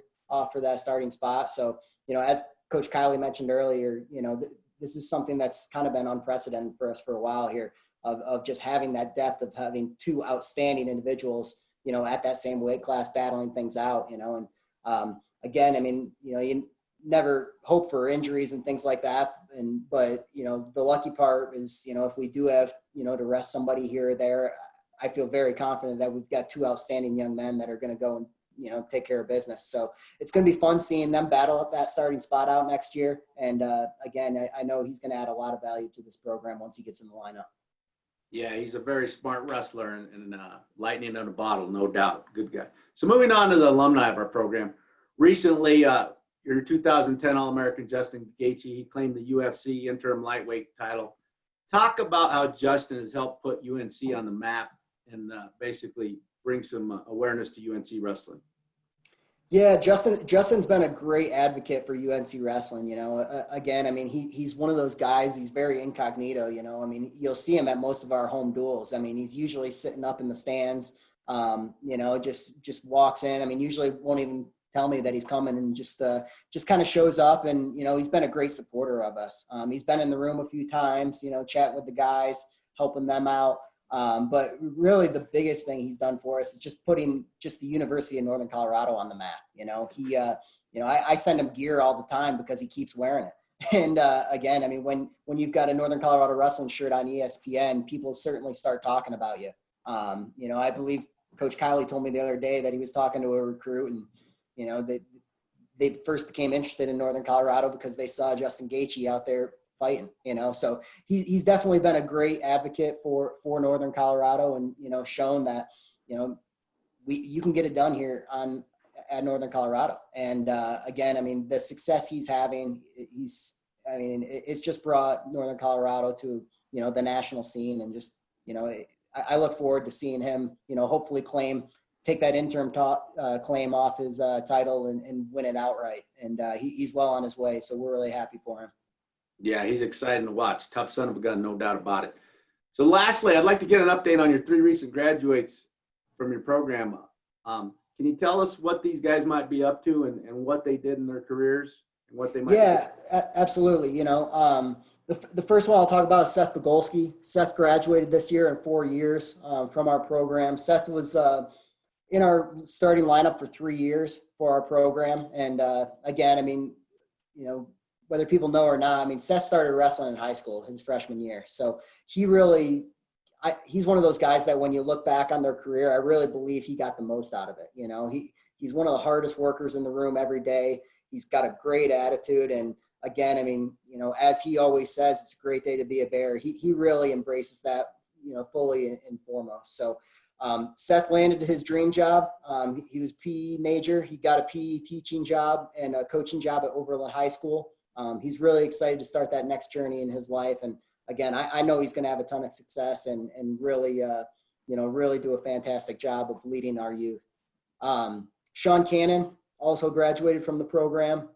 for that starting spot. So, as Coach Kiley mentioned earlier, this is something that's kind of been unprecedented for us for a while here of just having that depth of having two outstanding individuals, at that same weight class battling things out, and again, you never hope for injuries and things like that. But the lucky part is, if we do have, to rest somebody here or there, I feel very confident that we've got two outstanding young men that are going to go and, take care of business. So it's going to be fun seeing them battle up that starting spot out next year. And again, I know he's going to add a lot of value to this program once he gets in the lineup. Yeah, he's a very smart wrestler and lightning in a bottle, no doubt. Good guy. So moving on to the alumni of our program. Recently, your 2010 All-American Justin Gaethje, he claimed the UFC interim lightweight title. Talk about how Justin has helped put UNC on the map and basically bring some awareness to UNC wrestling. Yeah, Justin's been a great advocate for UNC wrestling. Again, he's one of those guys. He's very incognito. You'll see him at most of our home duels. He's usually sitting up in the stands. Just walks in. Usually won't even tell me that he's coming and just kind of shows up. And he's been a great supporter of us. He's been in the room a few times. Chatting with the guys, helping them out. But really the biggest thing he's done for us is just putting the University of Northern Colorado on the map. I send him gear all the time because he keeps wearing it. And again, when you've got a Northern Colorado wrestling shirt on ESPN, people certainly start talking about you. I believe Coach Kiley told me the other day that he was talking to a recruit and, they first became interested in Northern Colorado because they saw Justin Gaethje out there fighting, so he's definitely been a great advocate for Northern Colorado and, shown that, you can get it done here at Northern Colorado. And again, the success he's having, it's just brought Northern Colorado to, the national scene. And just, I look forward to seeing him, hopefully take that interim claim off his title and win it outright. And he's well on his way. So we're really happy for him. Yeah, he's exciting to watch. Tough son of a gun, no doubt about it. So lastly, I'd like to get an update on your 3 recent graduates from your program. Can you tell us what these guys might be up to and what they did in their careers and what they might do? Absolutely. The first one I'll talk about is Seth Bogolski. Seth graduated this year in 4 years from our program. Seth was in our starting lineup for 3 years for our program. And again, I mean, you know, whether people know or not, I mean, Seth started wrestling in high school his freshman year. So he really, he's one of those guys that when you look back on their career, I really believe he got the most out of it. You know, he's one of the hardest workers in the room every day. He's got a great attitude. And again, I mean, you know, as he always says, it's a great day to be a Bear. He really embraces that, you know, fully and foremost. So Seth landed his dream job. He was PE major. He got a PE teaching job and a coaching job at Overland High School. He's really excited to start that next journey in his life. And again, I know he's going to have a ton of success and really, you know, really do a fantastic job of leading our youth. Sean Cannon also graduated from the program.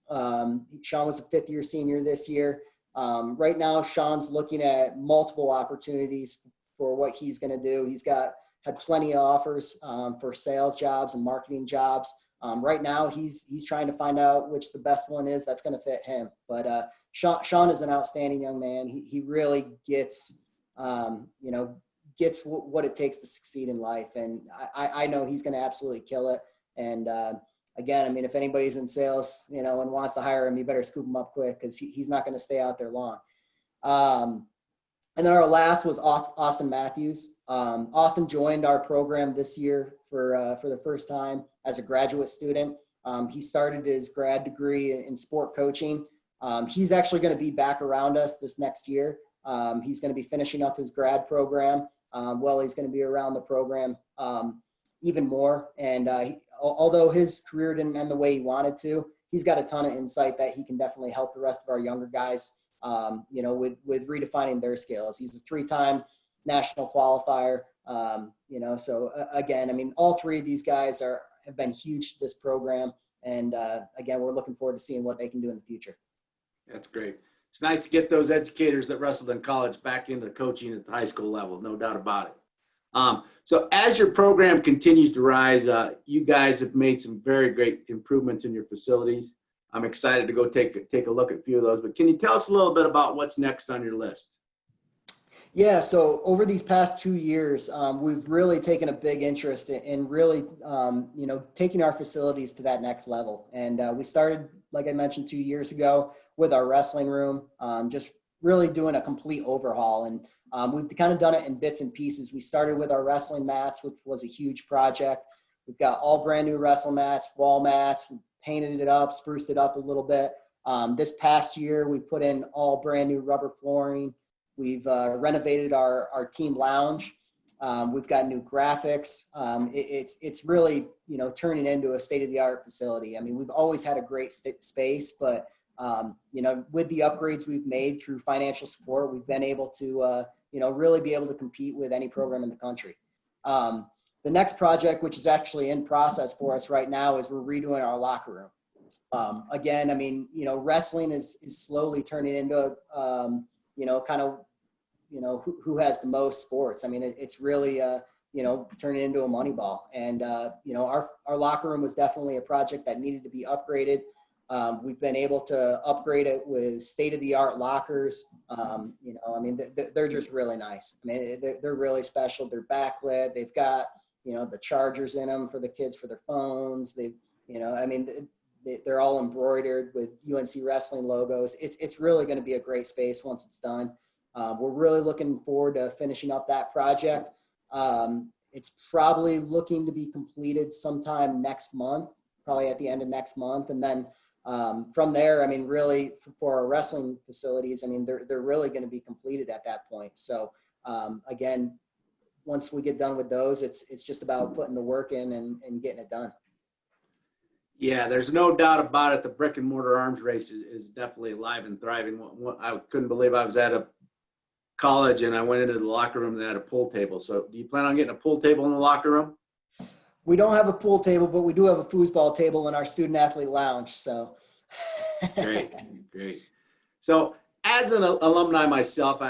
Sean was a fifth-year senior this year. Right now, Sean's looking at multiple opportunities for what he's going to do. He's had plenty of offers for sales jobs and marketing jobs. Right now, he's trying to find out which the best one is that's going to fit him. But Sean is an outstanding young man. He really gets, you know, gets what it takes to succeed in life. And I know he's going to absolutely kill it. And again, I mean, if anybody's in sales, you know, and wants to hire him, you better scoop him up quick because he's not going to stay out there long. And then our last was Austin Matthews. Austin joined our program this year for the first time as a graduate student. He started his grad degree in sport coaching. He's actually going to be back around us this next year. He's going to be finishing up his grad program. He's going to be around the program even more. And although his career didn't end the way he wanted to, he's got a ton of insight that he can definitely help the rest of our younger guys, you know, with redefining their skills. He's a 3-time national qualifier, you know, so again, I mean, all 3 of these guys have been huge to this program. And again, we're looking forward to seeing what they can do in the future. That's great. It's nice to get those educators that wrestled in college back into coaching at the high school level, no doubt about it. So as your program continues to rise, you guys have made some very great improvements in your facilities. I'm excited to go take a look at a few of those, but can you tell us a little bit about what's next on your list? Yeah, so over these past 2 years, we've really taken a big interest in really, you know, taking our facilities to that next level. And we started, like I mentioned, 2 years ago with our wrestling room, just really doing a complete overhaul. And we've kind of done it in bits and pieces. We started with our wrestling mats, which was a huge project. We've got all brand new wrestle mats, wall mats. We painted it up, spruced it up a little bit. This past year, we put in all brand new rubber flooring. We've renovated our team lounge. We've got new graphics. It's really, you know, turning into a state-of-the-art facility. I mean, we've always had a great space, but you know, with the upgrades we've made through financial support, we've been able to, you know, really be able to compete with any program in the country. The next project, which is actually in process for us right now, is we're redoing our locker room. Again, I mean, you know, wrestling is slowly turning into, you know, kind of, you know, who has the most sports. I mean, it's really, you know, turning into a money ball. And, you know, our locker room was definitely a project that needed to be upgraded. We've been able to upgrade it with state-of-the-art lockers. You know, I mean, they're just really nice. I mean, they're really special. They're backlit. They've got, you know, the chargers in them for the kids for their phones. They, you know, I mean, they're all embroidered with UNC wrestling logos. It's really going to be a great space once it's done. We're really looking forward to finishing up that project. It's probably looking to be completed sometime next month, probably at the end of next month. And then from there, I mean, really for our wrestling facilities, I mean, they're really going to be completed at that point. So again, once we get done with those, it's just about putting the work in and getting it done. Yeah, there's no doubt about it. The brick and mortar arms race is definitely alive and thriving. I couldn't believe I was at a college and I went into the locker room and they had a pool table. So do you plan on getting a pool table in the locker room? We don't have a pool table, but we do have a foosball table in our student athlete lounge. So Great. So as an alumni myself,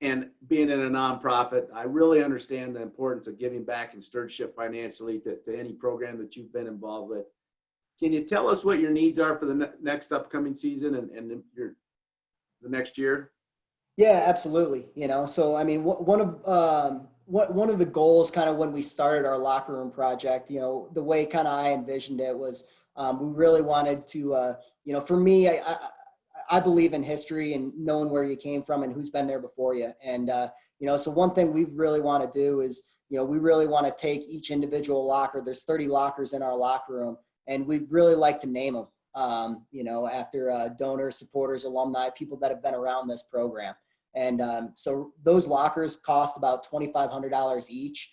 and being in a nonprofit, I really understand the importance of giving back and stewardship financially to any program that you've been involved with. Can you tell us what your needs are for the next upcoming season and the next year? Yeah, absolutely. You know, so I mean, one one of the goals kind of when we started our locker room project, the way kind of I envisioned it was we really wanted to, for me, I believe in history and knowing where you came from and who's been there before you. And, so one thing we really want to do is, we really want to take each individual locker. There's 30 lockers in our locker room, and we'd really like to name them, after donors, supporters, alumni, people that have been around this program. And so those lockers cost about $2,500 each.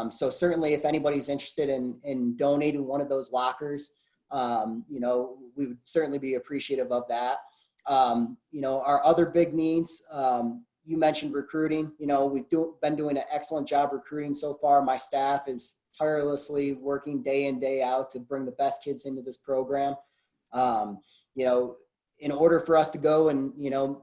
So certainly if anybody's interested in donating one of those lockers, we would certainly be appreciative of that. Our other big needs, you mentioned recruiting. We've been doing an excellent job recruiting so far. My staff is tirelessly working day in, day out to bring the best kids into this program. In order for us to go and,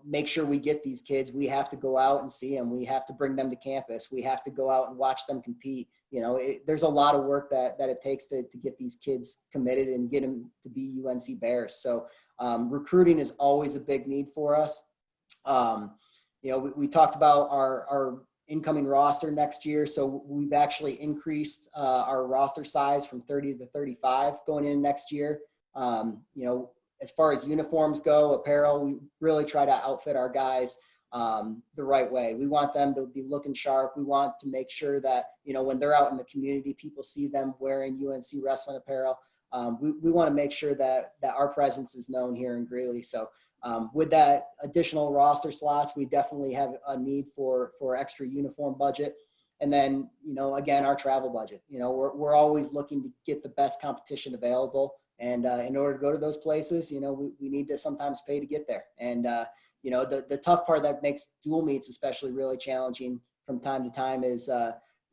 make sure we get these kids, we have to go out and see them. We have to bring them to campus. We have to go out and watch them compete. There's a lot of work that it takes to get these kids committed and get them to be UNC Bears. So recruiting is always a big need for us. We talked about our incoming roster next year. So we've actually increased our roster size from 30 to 35 going in next year. As far as uniforms go, apparel, we really try to outfit our guys the right way. We want them to be looking sharp. We want to make sure that, when they're out in the community, people see them wearing UNC wrestling apparel. We want to make sure that our presence is known here in Greeley. So with that additional roster slots, we definitely have a need for extra uniform budget. And then, again, our travel budget. We're always looking to get the best competition available. And in order to go to those places, we need to sometimes pay to get there. And, the tough part that makes dual meets especially really challenging from time to time is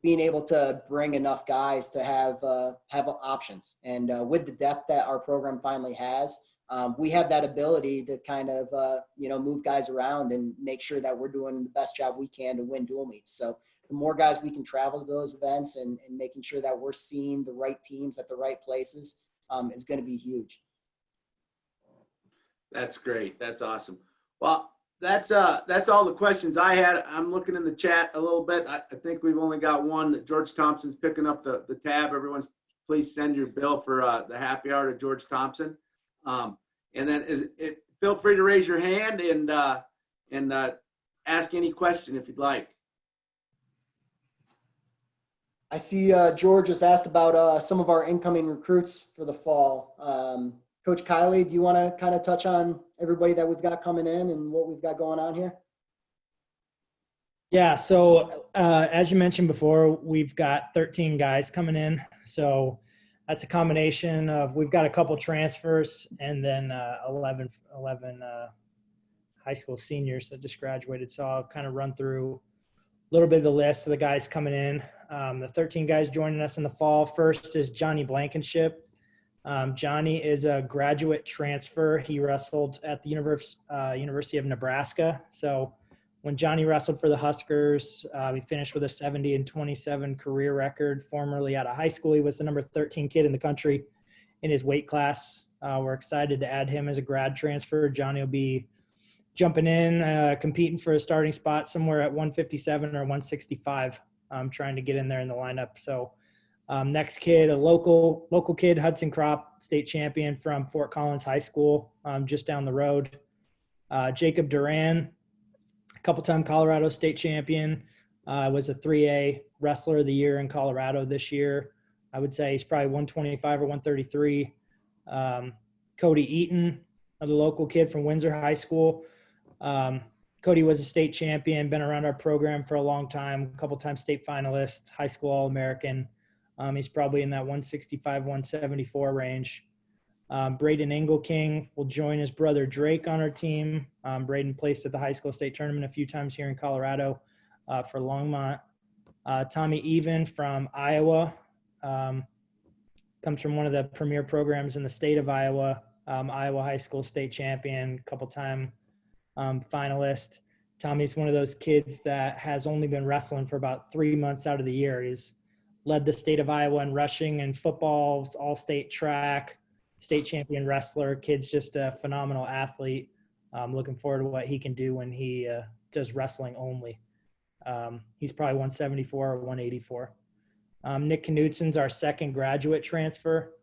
being able to bring enough guys to have options. And with the depth that our program finally has, we have that ability to kind of, move guys around and make sure that we're doing the best job we can to win dual meets. So the more guys we can travel to those events and making sure that we're seeing the right teams at the right places is going to be huge. That's great. That's awesome. Well, that's all the questions I had. I'm looking in the chat a little bit. I think we've only got one. George Thompson's picking up the tab. Everyone, please send your bill for the happy hour to George Thompson. And then feel free to raise your hand and ask any question if you'd like. I see George has asked about some of our incoming recruits for the fall. Coach Kiley, do you want to kind of touch on everybody that we've got coming in and what we've got going on here? Yeah, so as you mentioned before, we've got 13 guys coming in. So that's a combination of, we've got a couple transfers and then 11 high school seniors that just graduated. So I'll kind of run through a little bit of the list of the guys coming in. The 13 guys joining us in the fall. First is Johnny Blankenship. Johnny is a graduate transfer. He wrestled at the University of Nebraska. So when Johnny wrestled for the Huskers, he finished with a 70-27 career record. Formerly out of high school, he was the number 13 kid in the country in his weight class. We're excited to add him as a grad transfer. Johnny will be jumping in, competing for a starting spot somewhere at 157 or 165, trying to get in there in the lineup. So next kid, a local kid, Hudson Crop, state champion from Fort Collins High School, just down the road. Jacob Duran, a couple-time Colorado state champion, was a 3A wrestler of the year in Colorado this year. I would say he's probably 125 or 133. Cody Eaton, another local kid from Windsor High School. Cody was a state champion, been around our program for a long time, a couple-time state finalist, high school All-American. He's probably in that 165, 174 range. Braden Engelking will join his brother Drake on our team. Braden placed at the high school state tournament a few times here in Colorado for Longmont. Tommy Even from Iowa, comes from one of the premier programs in the state of Iowa, Iowa high school state champion, couple-time finalist. Tommy's one of those kids that has only been wrestling for about 3 months out of the year. He's led the state of Iowa in rushing and football, all-state track, state champion wrestler. Kid's just a phenomenal athlete. Looking forward to what he can do when he does wrestling only. He's probably 174 or 184. Nick Knutson's our second graduate transfer.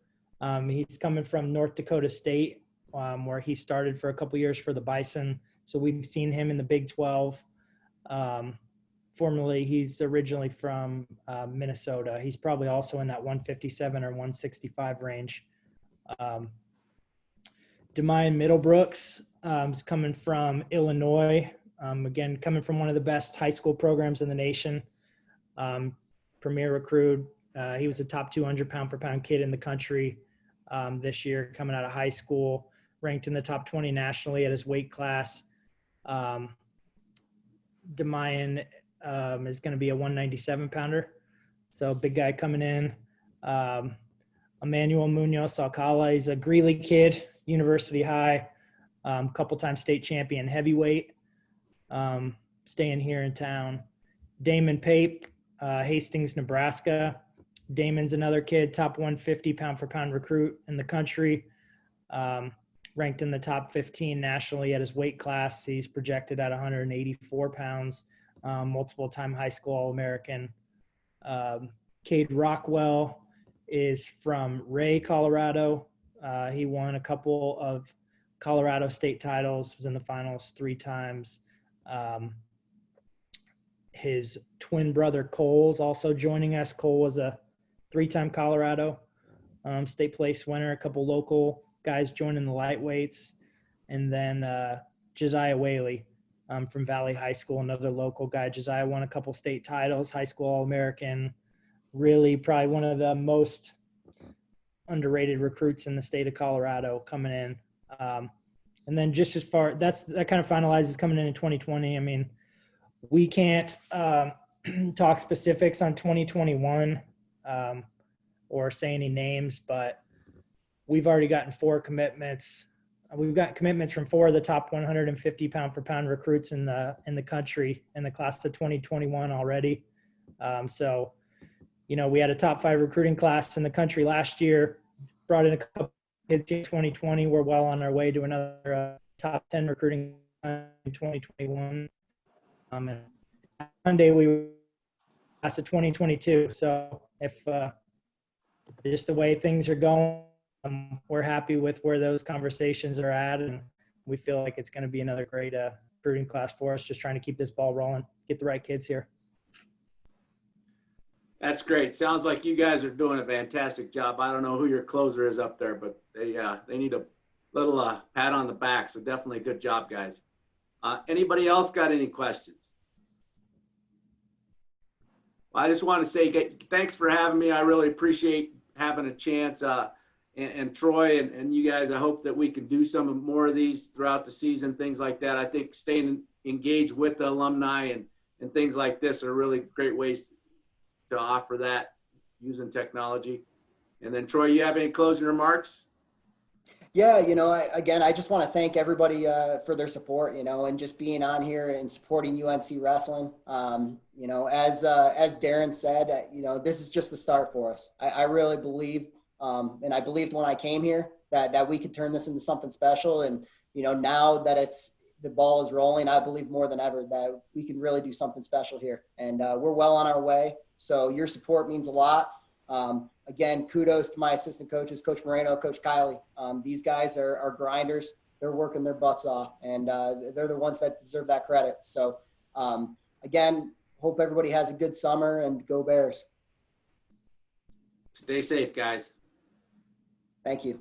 He's coming from North Dakota State, where he started for a couple years for the Bison. So we've seen him in the Big 12. Formerly, he's originally from Minnesota. He's probably also in that 157 or 165 range. Demian Middlebrooks is coming from Illinois. Again, coming from one of the best high school programs in the nation. Premier recruit. He was a top 200 pound for pound kid in the country this year, coming out of high school, ranked in the top 20 nationally at his weight class. Demian is going to be a 197 pounder. So big guy coming in. Emmanuel Munoz Alcala, he's a Greeley kid, University High, couple times state champion heavyweight, staying here in town. Damon Pape, Hastings, Nebraska. Damon's another kid, top 150 pound for pound recruit in the country, ranked in the top 15 nationally at his weight class. He's projected at 184 pounds, multiple time high school All-American. Cade Rockwell is from Ray, Colorado. He won a couple of Colorado state titles, was in the finals 3 times. His twin brother Cole is also joining us. Cole was a 3-time Colorado state place winner, a couple local guys joining the lightweights. And then Josiah Whaley from Valley High School, another local guy. Josiah won a couple state titles, high school All-American, really probably one of the most underrated recruits in the state of Colorado coming in. And then just as far, that kind of finalizes coming in 2020. I mean, we can't talk specifics on 2021 or say any names, but we've already gotten 4 commitments. We've got commitments from 4 of the top 150 pound for pound recruits in the country in the class of 2021 already. So, we had a top 5 recruiting class in the country last year, brought in a couple kids in 2020. We're well on our way to another top 10 recruiting in 2021. And Monday we were class of 2022. So if just the way things are going, we're happy with where those conversations are at, and we feel like it's going to be another great recruiting class for us. Just trying to keep this ball rolling, get the right kids here. That's great. Sounds like you guys are doing a fantastic job. I don't know who your closer is up there, but they need a little pat on the back. So definitely good job, guys. Anybody else got any questions? Well, I just want to say thanks for having me. I really appreciate having a chance. And Troy and you guys, I hope that we can do some more of these throughout the season, things like that. I think staying engaged with the alumni and things like this are really great ways to offer that using technology. And then Troy, you have any closing remarks? Yeah, I just want to thank everybody for their support, and just being on here and supporting UNC wrestling. As Darren said, this is just the start for us. I really believe, and I believed when I came here that we could turn this into something special. And, now that the ball is rolling, I believe more than ever that we can really do something special here. And we're well on our way. So your support means a lot. Again, kudos to my assistant coaches, Coach Moreno, Coach Kiley. These guys are grinders. They're working their butts off, and they're the ones that deserve that credit. So, again, hope everybody has a good summer, and go Bears. Stay safe, guys. Thank you.